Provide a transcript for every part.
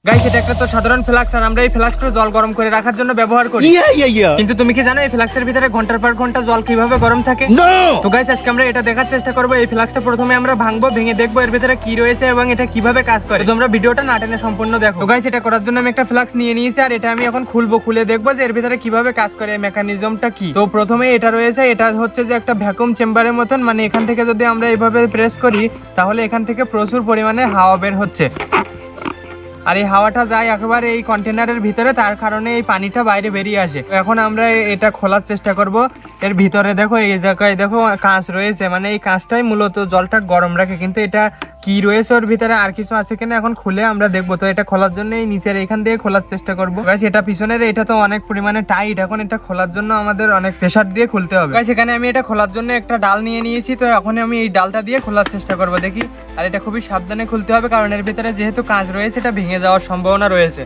Guys, এটা একটা তো সাধারণ ফ্লাক্স, আর আমরা এই ফ্লাক্সটা জল গরম করে রাখার জন্য ব্যবহার করি। কিন্তু তুমি কি জানো এই ফ্লাক্সের ভিতরে ঘন্টার পর ঘন্টা জল কিভাবে গরম থাকে? তো গাইস, আজকে আমরা এটা দেখার চেষ্টা করব। এই ফ্লাক্সটা প্রথমে আমরা ভাঙবো, ভেঙে দেখবো এর ভিতরে কি রয়েছে এবং এটা কিভাবে কাজ করে। তো তোমরা ভিডিওটা না টেনে সম্পূর্ণ দেখো। তো গাইস, এটা করার জন্য আমি একটা ফ্লাক্স নিয়ে নিয়েছি, আর এটা আমি এখন খুলবো, খুলে দেখবো যে এর ভিতরে কিভাবে কাজ করে, এই মেকানিজমটা কি। তো প্রথমে এটা রয়েছে, এটা হচ্ছে যে একটা ভ্যাকুয়াম চেম্বারের মতন, মানে এখান থেকে যদি আমরা এইভাবে প্রেস করি তাহলে এখান থেকে প্রচুর পরিমাণে হাওয়া বের হচ্ছে, আর এই হাওয়াটা যায় একেবারে এই কন্টেনারের ভিতরে, তার কারণে এই পানিটা বাইরে বেরিয়ে আসে। এখন আমরা এটা খোলার চেষ্টা করব। এর ভিতরে দেখো, এই জায়গায় দেখো কাঁচ রয়েছে, মানে এই কাঁচটাই মূলত জলটা গরম রাখে। কিন্তু এটা কি রয়েছে ওর ভিতরে আর কিছু আছে কিনা এখন খুলে আমরা দেখবো। তো এটা খোলার জন্য এই নিচের এখান দিয়ে খোলার চেষ্টা করবো। গাইস, এটা পিছনের এটা তো অনেক পরিমাণে টাইট, এখন এটা খোলার জন্য আমাদের অনেক প্রেসার দিয়ে খুলতে হবে। গাইস, এখানে আমি এটা খোলার জন্য একটা ডাল নিয়ে নিয়েছি, তো এখন আমি এই ডালটা দিয়ে খোলার চেষ্টা করবো, দেখি। আর এটা খুবই সাবধানে খুলতে হবে, কারণ এর ভিতরে যেহেতু কাঁচ রয়েছে এটা ভেঙে যাওয়ার সম্ভাবনা রয়েছে।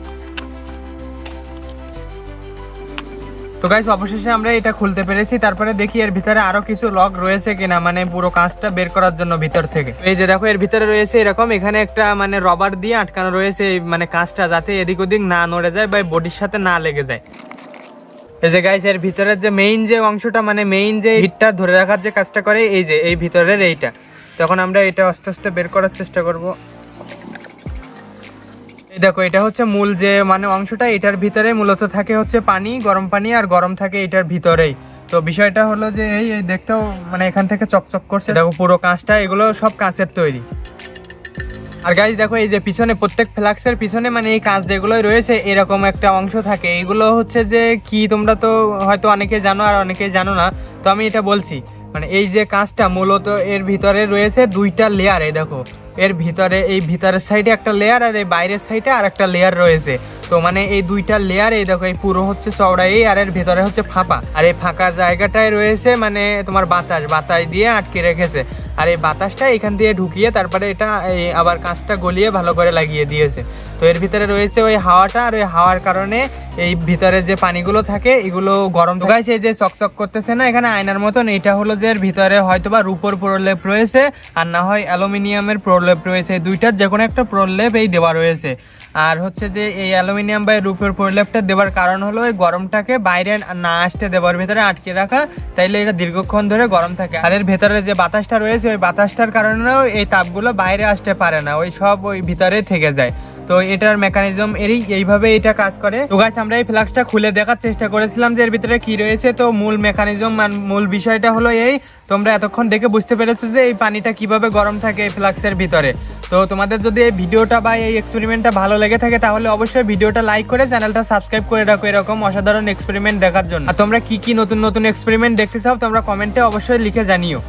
তো গাইস, অবশেষে আমরা এটা খুলতে পেরেছি। তারপরে দেখি এর ভিতরে আরো কিছু লক রয়েছে কিনা, মানে পুরো কাঁচটা বের করার জন্য ভিতর থেকে। এই যে দেখো, এর ভিতরে রয়েছে এরকম, এখানে একটা মানে রবার দিয়ে আটকানো রয়েছে মানে কাঁচটা, যাতে এদিক ওদিক না নড়ে যায় বা বডির সাথে না লেগে যায়। এই যে গাইস, এর ভিতরের যে মেইন যে অংশটা, মানে মেইন যে হিটটা ধরে রাখার যে কাজটা করে, এই যে এই ভিতরের এইটা। তখন আমরা এটা আস্তে আস্তে বের করার চেষ্টা করব। দেখো, এটা হচ্ছে মূল যে মানে অংশটা, এটার ভিতরে মূলত থাকে হচ্ছে পানি, গরম পানি, আর গরম থাকে এটার ভিতরেই। তো বিষয়টা হলো যে এই দেখতেও মানে এখান থেকে চকচক করছে, দেখো পুরো কাঁচটা, এগুলো সব কাঁচের তৈরি। আর গাইস দেখো, এই যে পিছনে প্রত্যেক ফ্লাক্সের পিছনে মানে এই কাঁচ যেগুলোই রয়েছে এরকম একটা অংশ থাকে। এগুলো হচ্ছে যে কি, তোমরা তো হয়তো অনেকে জানো আর অনেকে জানো না, তো আমি এটা বলছি। মানে এই যে কাঁচটা মূলত এর ভিতরে রয়েছে দুইটা লেয়ার। এই দেখো, এর ভিতরে এই ভিতরের সাইডে একটা লেয়ার, আর এই বাইরের সাইডে আর একটা লেয়ার রয়েছে। তো মানে এই দুইটা লেয়ার, এই দেখো এই পুরো হচ্ছে চওড়া এই, আর এর ভিতরে হচ্ছে ফাঁপা। আর এই ফাঁকা জায়গাটায় রয়েছে মানে তোমার বাতাস দিয়ে আটকে রেখেছে। আর এই বাতাসটা এখান দিয়ে ঢুকিয়ে তারপরে এটা আবার কাঁচটা গলিয়ে ভালো করে লাগিয়ে দিয়েছে। তো এর ভিতরে রয়েছে ওই হাওয়াটা, আর ওই হাওয়ার কারণে এই ভিতরে যে পানিগুলো থাকে এগুলো গরম। তো গাইস, এই যে চকচক করতেছে না এখানে আয়নার মতন, এটা হলো যে এর ভিতরে হয়তোবা রূপোর প্রলেপ রয়েছে, আর না হয় অ্যালুমিনিয়ামের প্রলেপ রয়েছে। এই দুইটার যে কোনো একটা প্রলেপ এই দেওয়া রয়েছে। আর হচ্ছে যে এই অ্যালুমিনিয়াম বা রূপের প্রলেপটা দেওয়ার কারণ হলো এই গরমটাকে বাইরে না আসতে দেওয়ার, ভিতরে আটকে রাখা, তাইলে এটা দীর্ঘক্ষণ ধরে গরম থাকে। আর এর ভেতরে যে বাতাসটা রয়েছে ওই বাতাসটার কারণেও এই তাপগুলো বাইরে আসতে পারে না, ওই সব ওই ভিতরে থেকে যায়। তো এটার মেকানিজম এইভাবে এটা কাজ করে। তো গাইস, আমরা এই ফ্লাক্সটা খুলে দেখার চেষ্টা করেছিলাম যে এর ভিতরে কি রয়েছে। তো মূল মেকানিজম মূল বিষয়টা হলো এই, তোমরা এতক্ষণ দেখে বুঝতে পেরেছো যে এই পানিটা কিভাবে গরম থাকে এই ফ্লাক্সের ভিতরে। তো তোমাদের যদি এই ভিডিওটা বা এই এক্সপেরিমেন্টটা ভালো লেগে থাকে তাহলে অবশ্যই ভিডিওটা লাইক করে চ্যানেলটা সাবস্ক্রাইব করে রাখো এরকম অসাধারণ এক্সপেরিমেন্ট দেখার জন্য। আর তোমরা কি কি নতুন নতুন এক্সপেরিমেন্ট দেখতে চাও তোমরা কমেন্টে অবশ্যই লিখে জানিও।